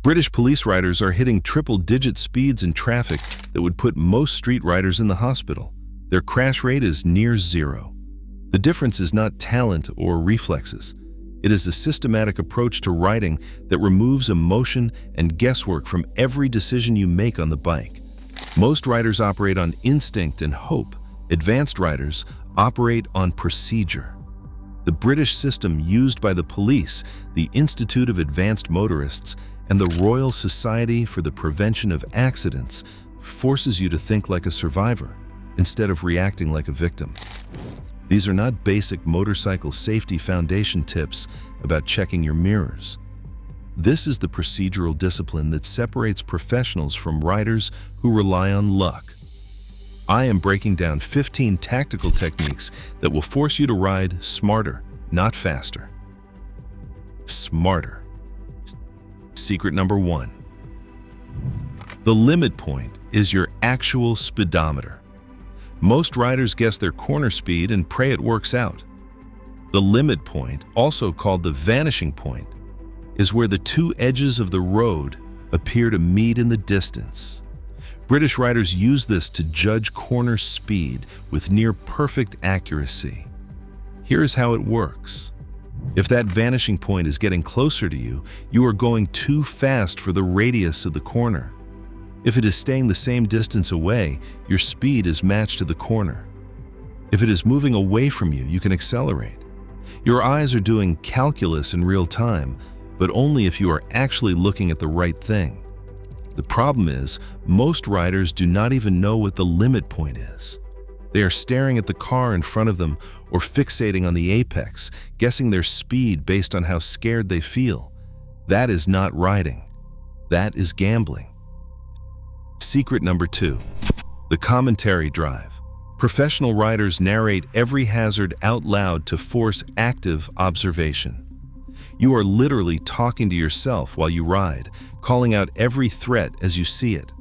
British police riders are hitting triple-digit speeds in traffic that would put most street riders in the hospital. Their crash rate is near zero. The difference is not talent or reflexes. It is a systematic approach to riding that removes emotion and guesswork from every decision you make on the bike. Most riders operate on instinct and hope. Advanced riders operate on procedure. The British system used by the police, the Institute of Advanced Motorists, and the Royal Society for the Prevention of Accidents forces you to think like a survivor instead of reacting like a victim. These are not basic motorcycle safety foundation tips about checking your mirrors. This is the procedural discipline that separates professionals from riders who rely on luck. I am breaking down 15 tactical techniques that will force you to ride smarter, not faster. Smarter. Secret number 1. The limit point is your actual speedometer. Most riders guess their corner speed and pray it works out. The limit point, also called the vanishing point, is where the two edges of the road appear to meet in the distance. British riders use this to judge corner speed with near-perfect accuracy. Here's how it works. If that vanishing point is getting closer to you, you are going too fast for the radius of the corner. If it is staying the same distance away, your speed is matched to the corner. If it is moving away from you, you can accelerate. Your eyes are doing calculus in real time, but only if you are actually looking at the right thing. The problem is, most riders do not even know what the limit point is. They are staring at the car in front of them or fixating on the apex, guessing their speed based on how scared they feel. That is not riding. That is gambling. Secret number 2. The commentary drive. Professional riders narrate every hazard out loud to force active observation. You are literally talking to yourself while you ride, calling out every threat as you see it.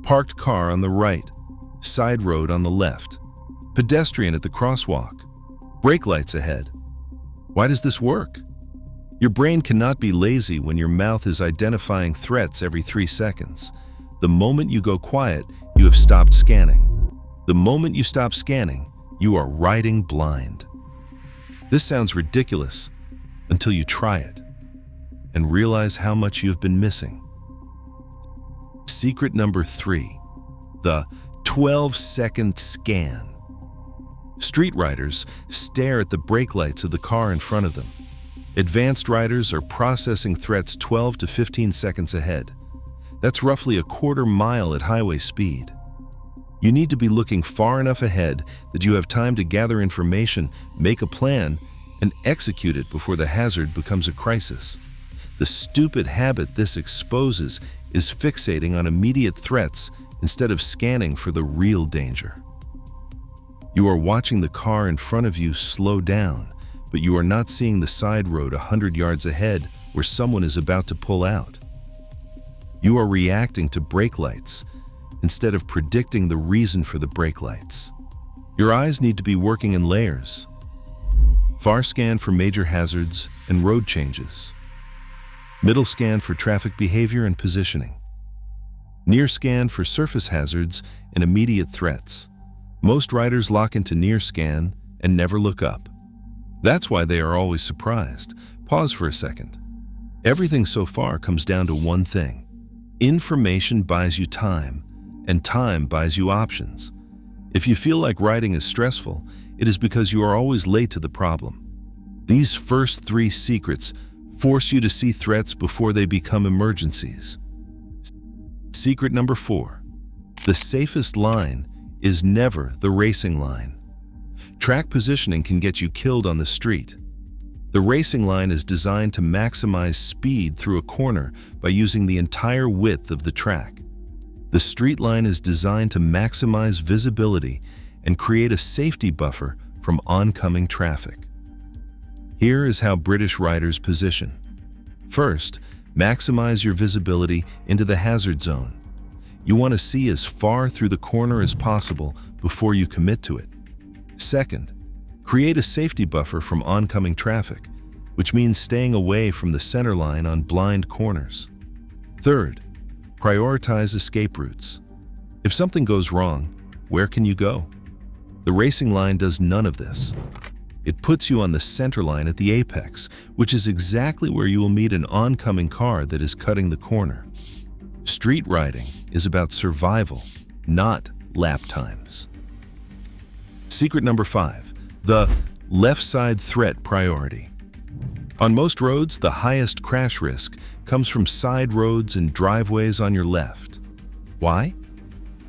Parked car on the right, side road on the left, pedestrian at the crosswalk, brake lights ahead. Why does this work? Your brain cannot be lazy when your mouth is identifying threats every 3 seconds. The moment you go quiet, you have stopped scanning. The moment you stop scanning, you are riding blind. This sounds ridiculous until you try it and realize how much you have been missing. Secret number 3. The 12-second scan. Street riders stare at the brake lights of the car in front of them. Advanced riders are processing threats 12 to 15 seconds ahead. That's roughly a quarter mile at highway speed. You need to be looking far enough ahead that you have time to gather information, make a plan, and execute it before the hazard becomes a crisis. The stupid habit this exposes is fixating on immediate threats instead of scanning for the real danger. You are watching the car in front of you slow down, but you are not seeing the side road 100 yards ahead where someone is about to pull out. You are reacting to brake lights instead of predicting the reason for the brake lights. Your eyes need to be working in layers. Far scan for major hazards and road changes. Middle scan for traffic behavior and positioning. Near scan for surface hazards and immediate threats. Most riders lock into near scan and never look up. That's why they are always surprised. Pause for a second. Everything so far comes down to one thing. Information buys you time, and time buys you options. If you feel like riding is stressful, it is because you are always late to the problem. These first 3 secrets force you to see threats before they become emergencies. Secret number 4. The safest line is never the racing line. Track positioning can get you killed on the street. The racing line is designed to maximize speed through a corner by using the entire width of the track. The street line is designed to maximize visibility and create a safety buffer from oncoming traffic. Here is how British riders position. First, maximize your visibility into the hazard zone. You want to see as far through the corner as possible before you commit to it. Second, create a safety buffer from oncoming traffic, which means staying away from the center line on blind corners. Third, prioritize escape routes. If something goes wrong, where can you go? The racing line does none of this. It puts you on the center line at the apex, which is exactly where you will meet an oncoming car that is cutting the corner. Street riding is about survival, not lap times. Secret number 5, the left side threat priority. On most roads, the highest crash risk comes from side roads and driveways on your left. Why?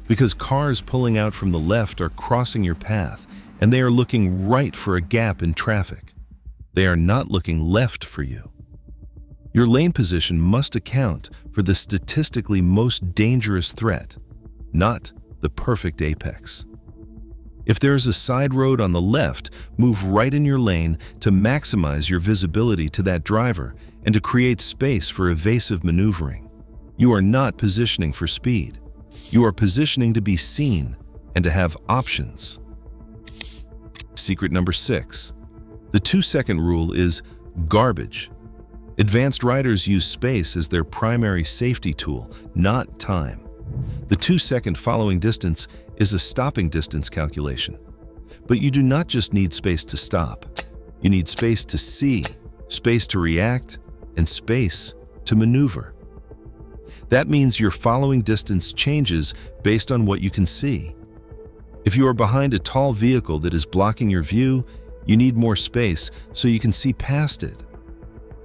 Because cars pulling out from the left are crossing your path, and they are looking right for a gap in traffic. They are not looking left for you. Your lane position must account for the statistically most dangerous threat, not the perfect apex. If there is a side road on the left, move right in your lane to maximize your visibility to that driver and to create space for evasive maneuvering. You are not positioning for speed. You are positioning to be seen and to have options. Secret number 6. The 2-second rule is garbage. Advanced riders use space as their primary safety tool, not time. The 2-second following distance is a stopping distance calculation. But you do not just need space to stop. You need space to see, space to react, and space to maneuver. That means your following distance changes based on what you can see. If you are behind a tall vehicle that is blocking your view, you need more space so you can see past it.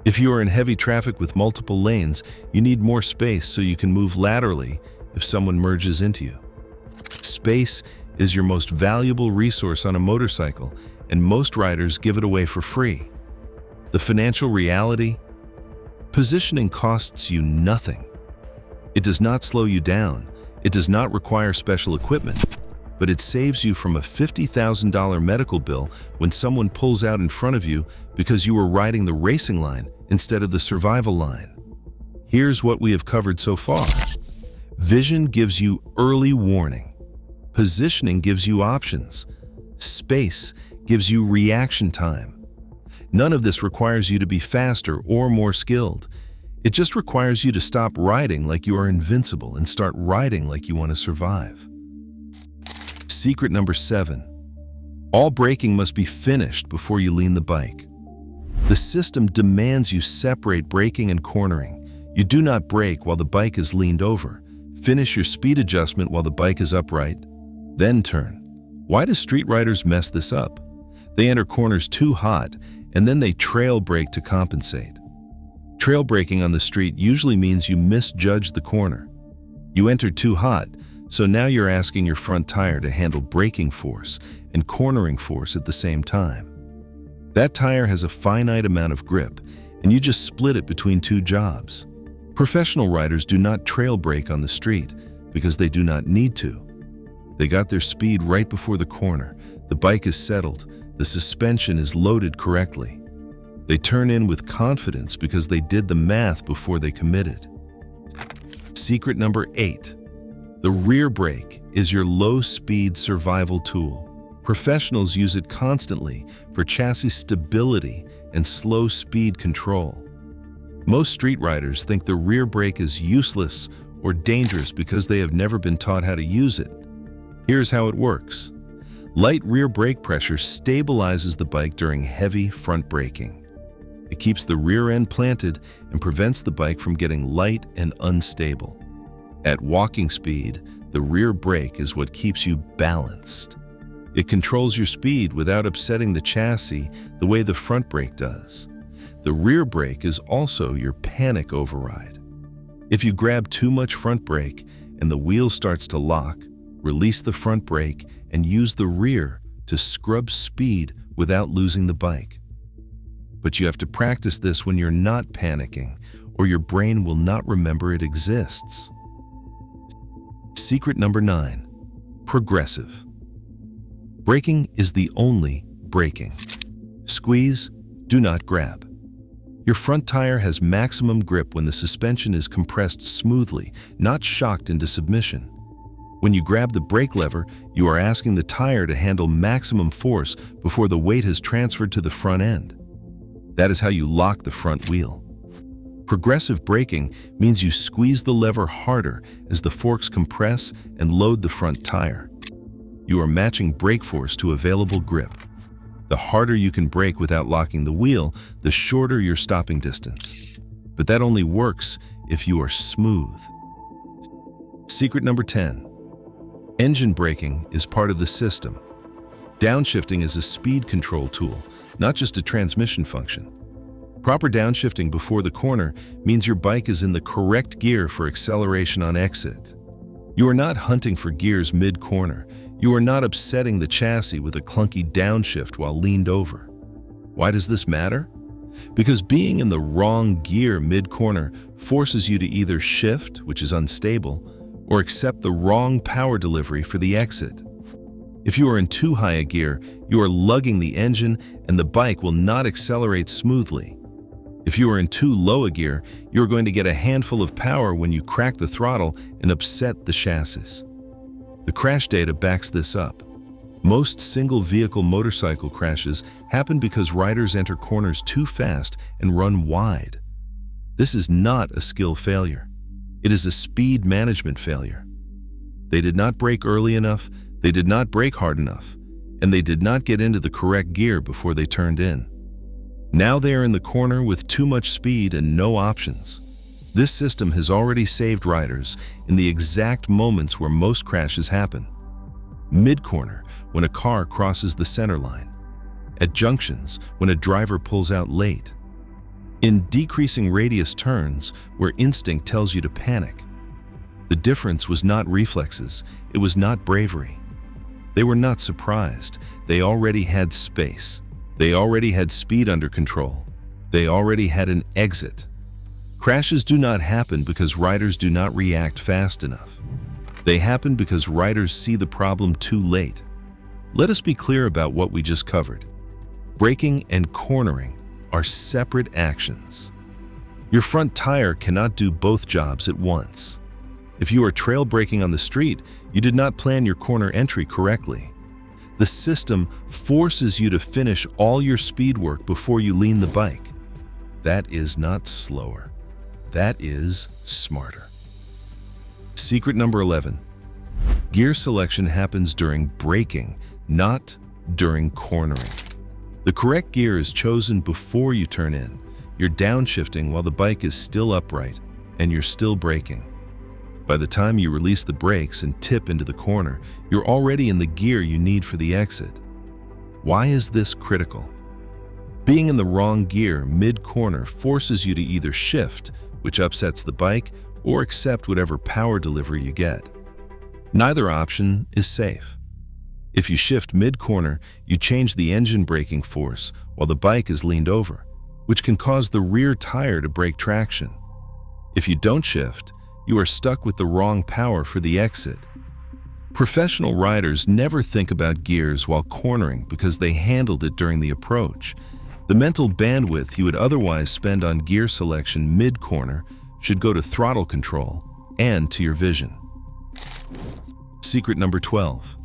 If you are in heavy traffic with multiple lanes, you need more space so you can move laterally if someone merges into you. Space is your most valuable resource on a motorcycle, and most riders give it away for free. The financial reality? Positioning costs you nothing. It does not slow you down. It does not require special equipment. But it saves you from a $50,000 medical bill when someone pulls out in front of you because you were riding the racing line instead of the survival line. Here's what we have covered so far. Vision gives you early warning. Positioning gives you options. Space gives you reaction time. None of this requires you to be faster or more skilled. It just requires you to stop riding like you are invincible and start riding like you want to survive. Secret number 7. All braking must be finished before you lean the bike. The system demands you separate braking and cornering. You do not brake while the bike is leaned over. Finish your speed adjustment while the bike is upright, then turn. Why do street riders mess this up? They enter corners too hot, and then they trail brake to compensate. Trail braking on the street usually means you misjudge the corner. You entered too hot, so now you're asking your front tire to handle braking force and cornering force at the same time. That tire has a finite amount of grip, and you just split it between two jobs. Professional riders do not trail brake on the street because they do not need to. They got their speed right before the corner, the bike is settled, the suspension is loaded correctly. They turn in with confidence because they did the math before they committed. Secret number 8. The rear brake is your low-speed survival tool. Professionals use it constantly for chassis stability and slow speed control. Most street riders think the rear brake is useless or dangerous because they have never been taught how to use it. Here's how it works. Light rear brake pressure stabilizes the bike during heavy front braking. It keeps the rear end planted and prevents the bike from getting light and unstable. At walking speed, the rear brake is what keeps you balanced. It controls your speed without upsetting the chassis the way the front brake does. The rear brake is also your panic override. If you grab too much front brake and the wheel starts to lock, release the front brake and use the rear to scrub speed without losing the bike. But you have to practice this when you're not panicking, or your brain will not remember it exists. Secret number 9. Progressive. Braking is the only braking. Squeeze, do not grab. Your front tire has maximum grip when the suspension is compressed smoothly, not shocked into submission. When you grab the brake lever, you are asking the tire to handle maximum force before the weight has transferred to the front end. That is how you lock the front wheel. Progressive braking means you squeeze the lever harder as the forks compress and load the front tire. You are matching brake force to available grip. The harder you can brake without locking the wheel, the shorter your stopping distance. But that only works if you are smooth. Secret number 10. Engine braking is part of the system. Downshifting is a speed control tool, not just a transmission function. Proper downshifting before the corner means your bike is in the correct gear for acceleration on exit. You are not hunting for gears mid-corner. You are not upsetting the chassis with a clunky downshift while leaned over. Why does this matter? Because being in the wrong gear mid-corner forces you to either shift, which is unstable, or accept the wrong power delivery for the exit. If you are in too high a gear, you are lugging the engine and the bike will not accelerate smoothly. If you are in too low a gear, you are going to get a handful of power when you crack the throttle and upset the chassis. The crash data backs this up. Most single-vehicle motorcycle crashes happen because riders enter corners too fast and run wide. This is not a skill failure. It is a speed management failure. They did not brake early enough, they did not brake hard enough, and they did not get into the correct gear before they turned in. Now they are in the corner with too much speed and no options. This system has already saved riders in the exact moments where most crashes happen. Mid-corner, when a car crosses the center line. At junctions, when a driver pulls out late. In decreasing radius turns, where instinct tells you to panic. The difference was not reflexes, it was not bravery. They were not surprised, they already had space. They already had speed under control. They already had an exit. Crashes do not happen because riders do not react fast enough. They happen because riders see the problem too late. Let us be clear about what we just covered. Braking and cornering are separate actions. Your front tire cannot do both jobs at once. If you are trail braking on the street, you did not plan your corner entry correctly. The system forces you to finish all your speed work before you lean the bike. That is not slower. That is smarter. Secret number 11. Gear selection happens during braking, not during cornering. The correct gear is chosen before you turn in. You're downshifting while the bike is still upright, and you're still braking. By the time you release the brakes and tip into the corner, you're already in the gear you need for the exit. Why is this critical? Being in the wrong gear mid-corner forces you to either shift, which upsets the bike, or accept whatever power delivery you get. Neither option is safe. If you shift mid-corner, you change the engine braking force while the bike is leaned over, which can cause the rear tire to break traction. If you don't shift, you are stuck with the wrong power for the exit. Professional riders never think about gears while cornering because they handled it during the approach. The mental bandwidth you would otherwise spend on gear selection mid-corner should go to throttle control and to your vision. Secret number 12.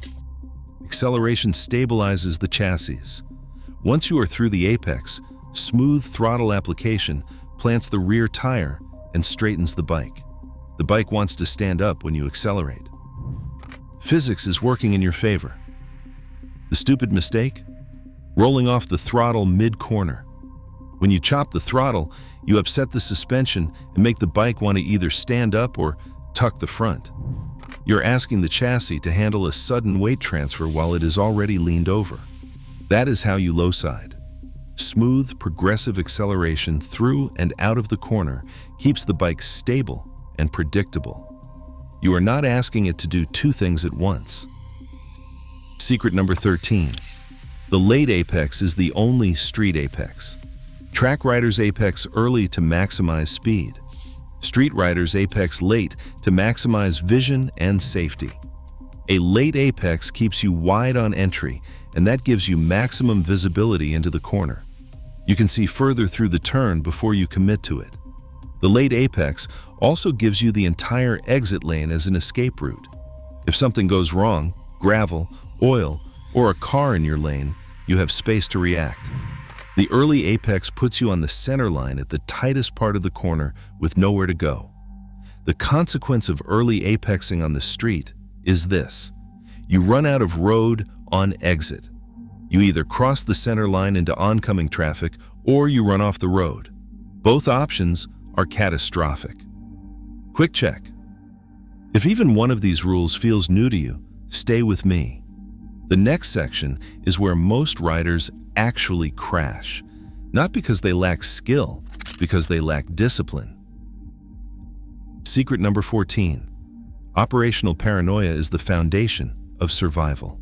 Acceleration stabilizes the chassis. Once you are through the apex, smooth throttle application plants the rear tire and straightens the bike. The bike wants to stand up when you accelerate. Physics is working in your favor. The stupid mistake? Rolling off the throttle mid-corner. When you chop the throttle, you upset the suspension and make the bike want to either stand up or tuck the front. You're asking the chassis to handle a sudden weight transfer while it is already leaned over. That is how you low-side. Smooth, progressive acceleration through and out of the corner keeps the bike stable and predictable. You are not asking it to do two things at once. Secret number 13. The late apex is the only street apex. Track riders apex early to maximize speed. Street riders apex late to maximize vision and safety. A late apex keeps you wide on entry, and that gives you maximum visibility into the corner. You can see further through the turn before you commit to it. The late apex also gives you the entire exit lane as an escape route. If something goes wrong, gravel, oil, or a car in your lane, you have space to react. The early apex puts you on the center line at the tightest part of the corner with nowhere to go. The consequence of early apexing on the street is this: you run out of road on exit. You either cross the center line into oncoming traffic or you run off the road. Both options are catastrophic. Quick check. If even one of these rules feels new to you, stay with me. The next section is where most riders actually crash, not because they lack skill, because they lack discipline. Secret number 14. Operational paranoia is the foundation of survival.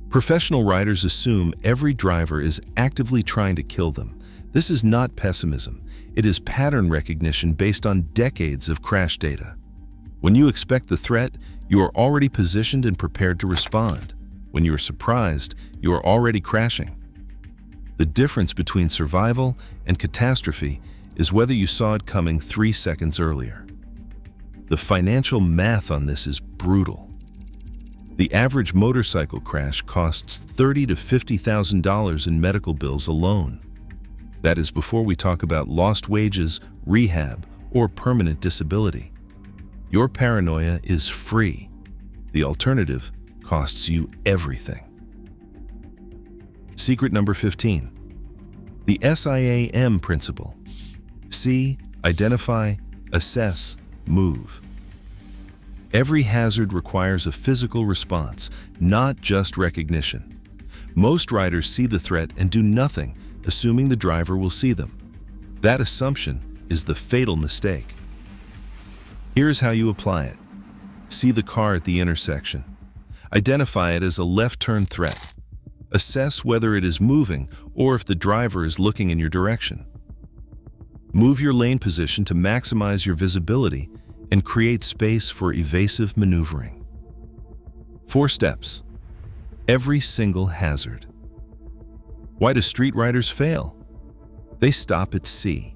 Professional riders assume every driver is actively trying to kill them. This is not pessimism. It is pattern recognition based on decades of crash data. When you expect the threat, you are already positioned and prepared to respond. When you are surprised, you are already crashing. The difference between survival and catastrophe is whether you saw it coming 3 seconds earlier. The financial math on this is brutal. The average motorcycle crash costs $30,000 to $50,000 in medical bills alone. That is before we talk about lost wages, rehab, or permanent disability. Your paranoia is free. The alternative costs you everything. Secret number 15. The SIAM principle. See, identify, assess, move. Every hazard requires a physical response, not just recognition. Most riders see the threat and do nothing, assuming the driver will see them. That assumption is the fatal mistake. Here's how you apply it. See the car at the intersection. Identify it as a left turn threat. Assess whether it is moving or if the driver is looking in your direction. Move your lane position to maximize your visibility and create space for evasive maneuvering. 4 steps. Every single hazard. Why do street riders fail? They stop at C.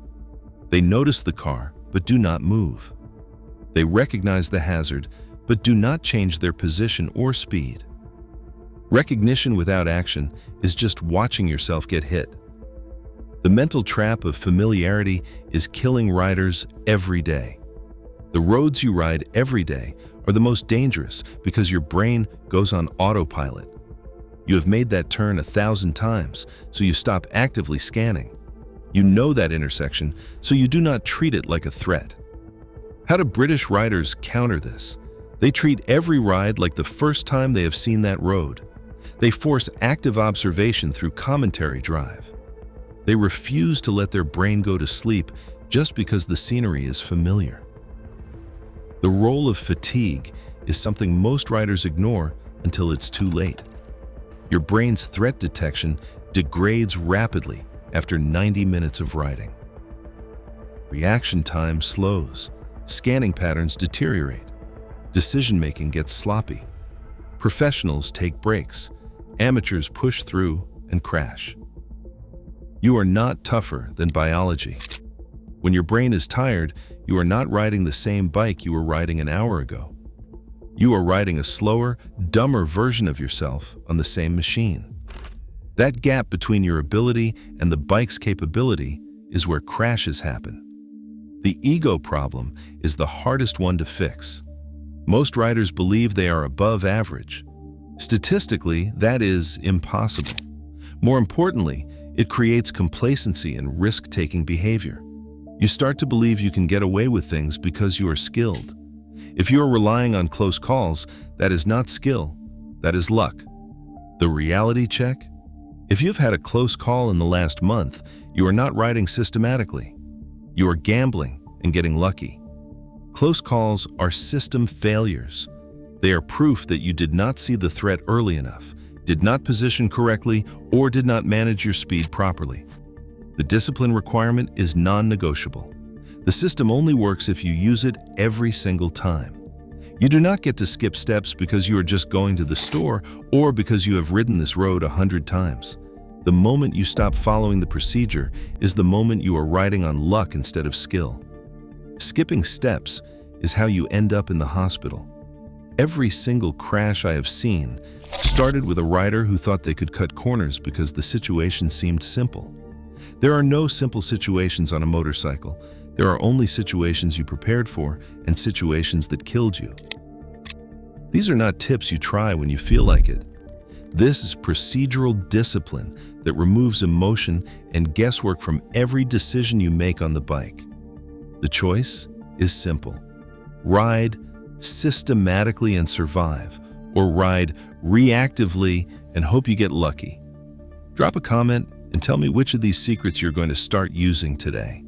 They notice the car but do not move. They recognize the hazard but do not change their position or speed. Recognition without action is just watching yourself get hit. The mental trap of familiarity is killing riders every day. The roads you ride every day are the most dangerous because your brain goes on autopilot. You have made that turn 1,000 times, so you stop actively scanning. You know that intersection, so you do not treat it like a threat. How do British riders counter this? They treat every ride like the first time they have seen that road. They force active observation through commentary drive. They refuse to let their brain go to sleep just because the scenery is familiar. The role of fatigue is something most riders ignore until it's too late. Your brain's threat detection degrades rapidly after 90 minutes of riding. Reaction time slows, scanning patterns deteriorate, decision-making gets sloppy. Professionals take breaks, amateurs push through and crash. You are not tougher than biology. When your brain is tired, you are not riding the same bike you were riding an hour ago. You are riding a slower, dumber version of yourself on the same machine. That gap between your ability and the bike's capability is where crashes happen. The ego problem is the hardest one to fix. Most riders believe they are above average. Statistically, that is impossible. More importantly, it creates complacency and risk-taking behavior. You start to believe you can get away with things because you are skilled. If you are relying on close calls, that is not skill, that is luck. The reality check? If you've had a close call in the last month, you are not riding systematically. You are gambling and getting lucky. Close calls are system failures. They are proof that you did not see the threat early enough, did not position correctly, or did not manage your speed properly. The discipline requirement is non-negotiable. The system only works if you use it every single time. You do not get to skip steps because you are just going to the store or because you have ridden this road 100 times. The moment you stop following the procedure is the moment you are riding on luck instead of skill. Skipping steps is how you end up in the hospital. Every single crash I have seen started with a rider who thought they could cut corners because the situation seemed simple. There are no simple situations on a motorcycle. There are only situations you prepared for and situations that killed you. These are not tips you try when you feel like it. This is procedural discipline that removes emotion and guesswork from every decision you make on the bike. The choice is simple. Ride systematically and survive, or ride reactively and hope you get lucky. Drop a comment and tell me which of these secrets you're going to start using today.